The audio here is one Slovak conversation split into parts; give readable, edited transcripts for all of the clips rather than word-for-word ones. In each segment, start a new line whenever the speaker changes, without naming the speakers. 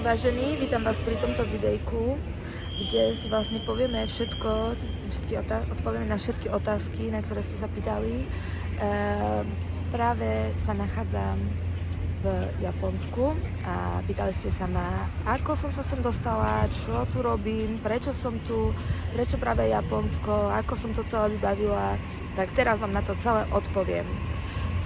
vážení, vítam vás pri tomto videjku, kde si vlastne povieme odpovieme na všetky otázky, na ktoré ste sa pýtali. Práve sa nachádzam v Japonsku a pýtali ste sa ma, ako som sa sem dostala, čo tu robím, prečo som tu, prečo práve Japonsko, ako som to celé vybavila. Tak teraz vám na to celé odpoviem.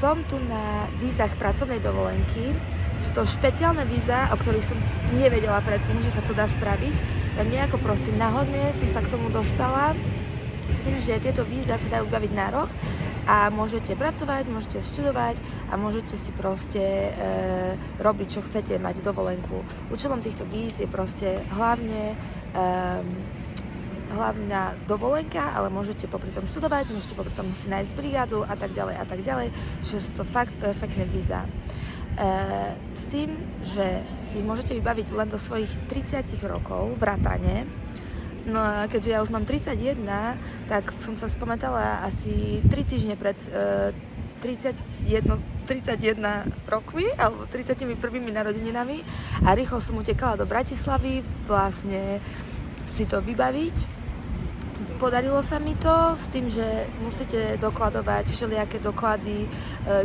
Som tu na vízach pracovnej dovolenky. Sú to špeciálne víza, o ktorých som nevedela predtým, že sa to dá spraviť. Len nejako proste náhodne som sa k tomu dostala s tým, že tieto víza sa dajú vybaviť na rok a môžete pracovať, môžete študovať a môžete si proste robiť, čo chcete, mať dovolenku. Účelom týchto víz je proste hlavná dovolenka, ale môžete popri tom študovať, môžete popri tom si nájsť brigádu a tak ďalej, čiže sú to fakt perfektné víza. S tým, že si môžete vybaviť len do svojich 30 rokov vrátane. No a keďže ja už mám 31, tak som sa spamätala asi 3 týždne pred 31 rokmi alebo 31 narodeninami a rýchlo som utekala do Bratislavy vlastne si to vybaviť. Podarilo sa mi to s tým, že musíte dokladovať všelijaké doklady,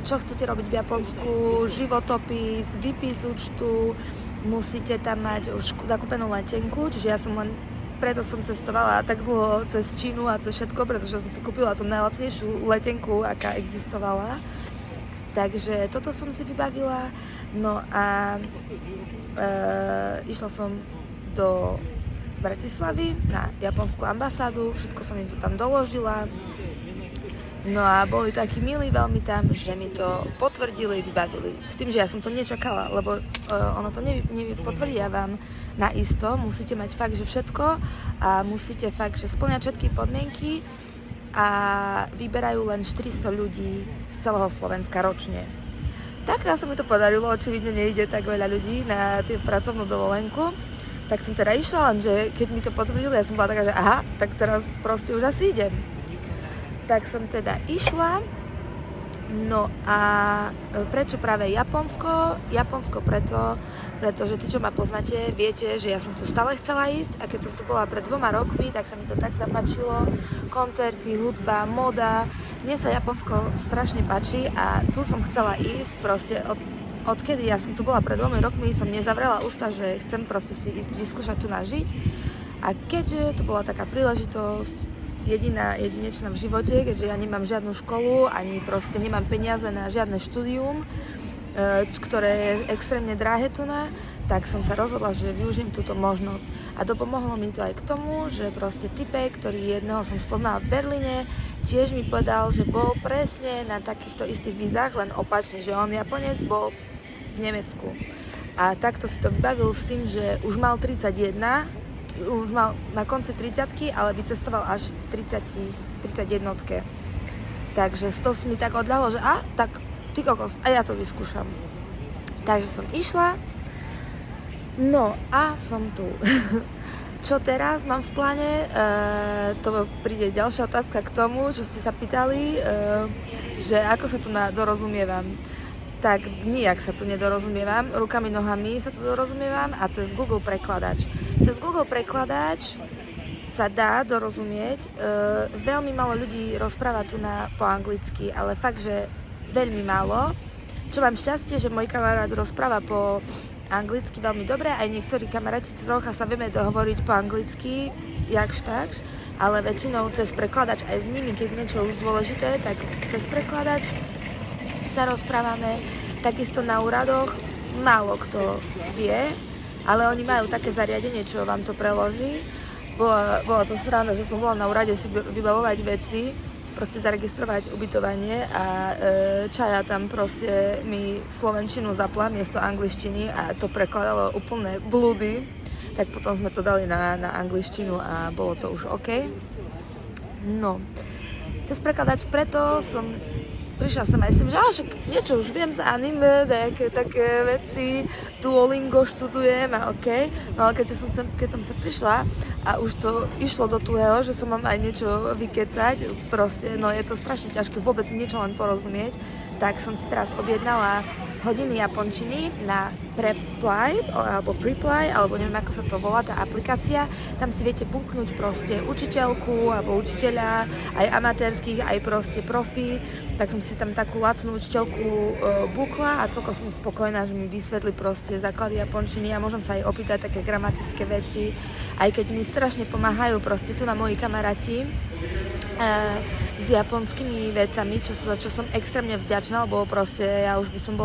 čo chcete robiť v Japonsku, životopis, výpis účtu, musíte tam mať už zakúpenú letenku, čiže ja som preto som cestovala tak dlho cez Čínu a cez všetko, pretože som si kúpila tú najlacnejšiu letenku, aká existovala. Takže toto som si vybavila, no a išla som do Bratislavy na japonskú ambasádu, všetko som im to tam doložila. No a boli takí milí veľmi tam, že mi to potvrdili, vybavili. S tým, že ja som to nečakala, lebo ono to nepotvrdia vám na isto. Musíte mať fakt, že všetko a musíte fakt, že spĺňať všetky podmienky a vyberajú len 400 ľudí z celého Slovenska ročne. Tak sa mi to podarilo, očividne nejde tak veľa ľudí na tú pracovnú dovolenku. Tak som teda išla, lenže keď mi to potvrdili, ja som bola taká, že aha, tak teraz proste už asi idem. Tak som teda išla, no a prečo práve Japonsko? Japonsko pretože tí, čo ma poznáte, viete, že ja som tu stále chcela ísť a keď som tu bola pred 2 rokmi, tak sa mi to tak zapáčilo, koncerty, hudba, moda. Mne sa Japonsko strašne páči a tu som chcela ísť proste odkedy ja som tu bola pred 2 rokmi, som nezavrela ústa, že chcem proste si ísť vyskúšať tu nažiť. A keďže to bola taká príležitosť jedinečná v živote, keďže ja nemám žiadnu školu, ani proste nemám peniaze na žiadne štúdium, ktoré je extrémne drahé tu tak som sa rozhodla, že využijem túto možnosť. A dopomohlo mi to aj k tomu, že proste typek, ktorý jedného som spoznala v Berlíne, tiež mi povedal, že bol presne na takýchto istých vízach, len opačne, že on Japonec bol v Nemecku. A takto si to vybavil s tým, že už mal 31, už mal na konci 30-ky, ale vycestoval až v 31-tke. Takže z toho si mi tak odľahlo, že tak ty kokos, a ja to vyskúšam. Takže som išla, no a som tu. Čo teraz mám v pláne? To príde ďalšia otázka k tomu, čo ste sa pýtali, že ako sa tu dorozumievam. Tak nijak sa tu nedorozumievam, rukami, nohami sa tu dorozumievam a cez Google prekladač. Cez Google prekladač sa dá dorozumieť, veľmi málo ľudí rozpráva tu po anglicky, ale fakt, že veľmi málo. Čo mám šťastie, že môj kamarát rozpráva po anglicky veľmi dobre, aj niektorí kamaráti trocha sa vieme dohovoriť po anglicky, jakž takž, ale väčšinou cez prekladač aj s nimi, keď niečo už dôležité, tak cez prekladač sa rozprávame. Takisto na úradoch málo kto vie, ale oni majú také zariadenie, čo vám to preloží. Bola to sranda, že som bola na úrade si vybavovať veci, proste zaregistrovať ubytovanie a čaja tam proste mi slovenčinu zapla miesto angličtiny a to prekladalo úplné blúdy. Tak potom sme to dali na angličtinu a bolo to už OK. No, cez prekladač preto prišla som aj s tým, že však niečo už viem z anime, nejaké také veci, Duolingo študujem a OK. No ale keď som sa prišla a už to išlo do tuhého, že sa mám aj niečo vykecať, proste, no je to strašne ťažké vôbec niečo len porozumieť, tak som si teraz objednala hodiny japončiny na Preply alebo Preply, alebo neviem ako sa to volá, tá aplikácia. Tam si viete buknúť proste učiteľku alebo učiteľa, aj amatérskych, aj proste profi. Tak som si tam takú lacnú učiteľku bukla a celkom som spokojná, že mi vysvetli proste základy japončiny a môžem sa aj opýtať také gramatické veci, aj keď mi strašne pomáhajú proste tu na moji kamaráti s japonskými vecami, za čo som extrémne vďačná, lebo proste ja už by som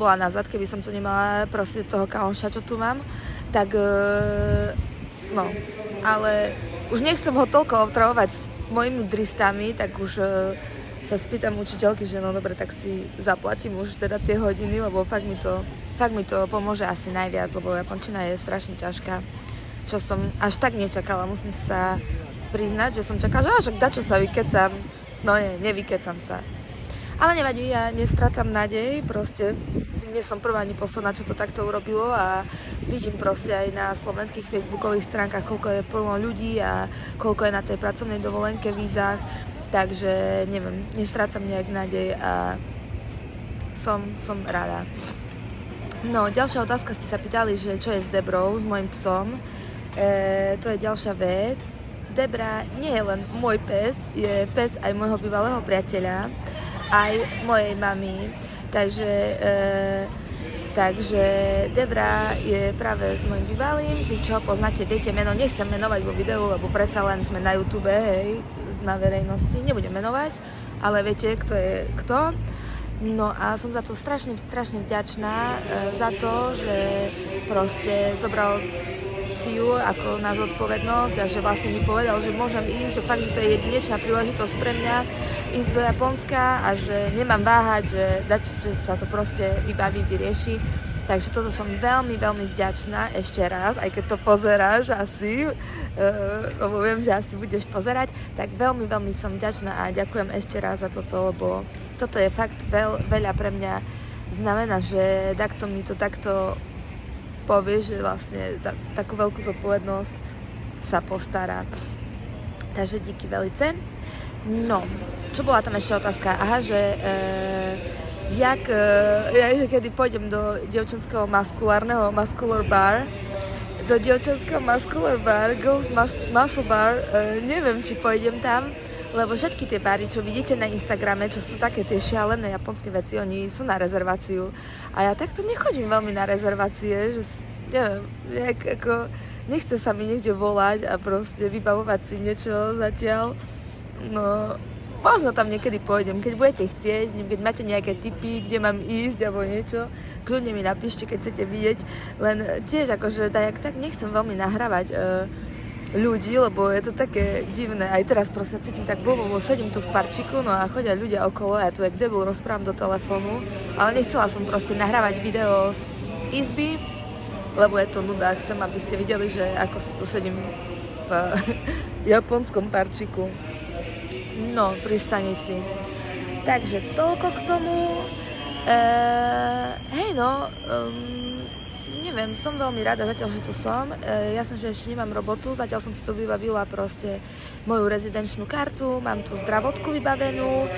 bola nazad, keby som tu nemala proste toho kamoša, čo tu mám, tak no, ale už nechcem ho toľko otravovať s mojimi dristami, tak už sa spýtam učiteľky, že no dobre, tak si zaplatím už teda tie hodiny, lebo fakt mi to pomôže asi najviac, lebo japončina je strašne ťažká, čo som až tak nečakala, musím sa priznať, že som čakala, že až dačo sa vykecam, no nevykecam sa. Ale nevadí, ja nestrácam nádej, proste nie som prvá ani posledná, čo to takto urobilo a vidím proste aj na slovenských facebookových stránkach, koľko je plno ľudí a koľko je na tej pracovnej dovolenke vízach, takže neviem, nestrácam nejak nádej a som rada. No, ďalšia otázka ste sa pýtali, že čo je s Debrou, s mojim psom. To je ďalšia vec. Debra nie je len môj pes, je pes aj môjho bývalého priateľa, aj mojej mamy, takže Debra je práve s mojim bývalým, tí čo poznáte, viete meno, nechcem menovať vo videu, lebo predsa len sme na YouTube, hej, na verejnosti, nebudem menovať, ale viete, kto je kto. No a som za to strašne vďačná, za to, že proste zobral ju ako na zodpovednosť a že vlastne mi povedal, že môžem ísť, že fakt, že to je jedinečná príležitosť pre mňa ísť do Japonska a že nemám váhať, že sa to proste vybaví, vyrieši. Takže toto som veľmi vďačná ešte raz, aj keď to pozeráš asi, lebo viem, že asi budeš pozerať, tak veľmi som vďačná a ďakujem ešte raz za toto, lebo toto je fakt veľa pre mňa znamená, že takto mi to takto povie, že vlastne za takú veľkú zodpovednosť sa postará. Takže díky velice. No, čo bola tam ešte otázka? Aha, že kedy pôjdem do dievčenského muscular bar, Girls Muscle Bar, neviem, či pôjdem tam, lebo všetky tie bary, čo vidíte na Instagrame, čo sú také tie šialené japonské veci, oni sú na rezerváciu. A ja takto nechodím veľmi na rezervácie, že neviem, nechce sa mi niekde volať a proste vybavovať si niečo zatiaľ. No, možno tam niekedy pôjdem, keď budete chcieť, keď máte nejaké tipy, kde mám ísť alebo niečo, kľudne mi napíšte, keď chcete vidieť, len tiež akože tak nechcem veľmi nahrávať ľudí, lebo je to také divné, aj teraz proste cítim tak blbo, sedím tu v parčiku, no a chodia ľudia okolo, ja tu jak debil rozprávam do telefónu, ale nechcela som proste nahrávať video z izby, lebo je to nuda, chcem, aby ste videli, že ako si tu sedím v japonskom parčiku, no, pri stanici. Takže toľko k tomu. Neviem, som veľmi rada zatiaľ, že tu som. Jasné, že ešte nemám robotu, zatiaľ som si tu vybavila proste moju rezidenčnú kartu, mám tu zdravotku vybavenú,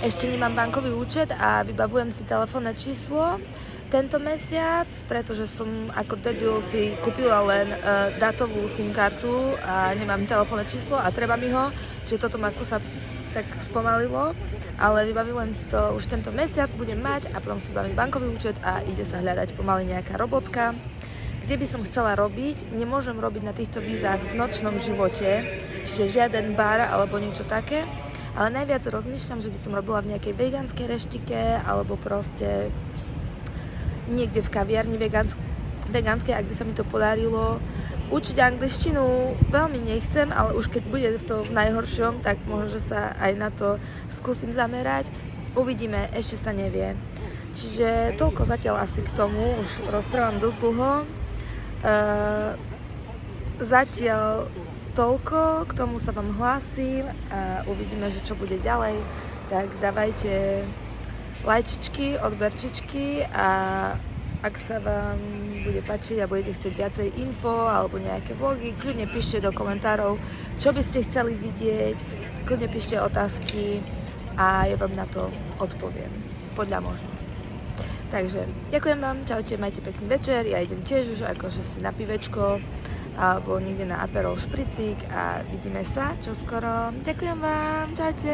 ešte nemám bankový účet a vybavujem si telefónne číslo tento mesiac, pretože som ako debil si kúpila len datovú SIM kartu a nemám telefónne číslo a treba mi ho, čiže toto ma sa tak spomalilo, ale vybavujem si to už tento mesiac, budem mať a potom si vybavím bankový účet a ide sa hľadať pomaly nejaká robotka. Kde by som chcela robiť, nemôžem robiť na týchto vízach v nočnom živote, čiže žiaden bar alebo niečo také, ale najviac rozmýšľam, že by som robila v nejakej vegánskej reštike alebo proste niekde v kaviarni vegánskej, ak by sa mi to podarilo. Učiť angličtinu veľmi nechcem, ale už keď bude to v najhoršom, tak možno, že sa aj na to skúsim zamerať. Uvidíme, ešte sa nevie. Čiže toľko zatiaľ asi k tomu, už rozprávam dosť dlho. Zatiaľ toľko, k tomu sa vám hlásim a uvidíme, že čo bude ďalej. Tak dávajte lajčičky, odberčičky a ak sa vám bude páčiť a budete chcieť viacej info alebo nejaké vlogy, kľudne píšte do komentárov, čo by ste chceli vidieť, kľudne píšte otázky. a ja vám na to odpoviem podľa možnosti. Takže ďakujem vám, čaute, majte pekný večer, ja idem tiež už akože si na pivečko alebo niekde na Aperol špricík a vidíme sa čoskoro. Ďakujem vám, čaute.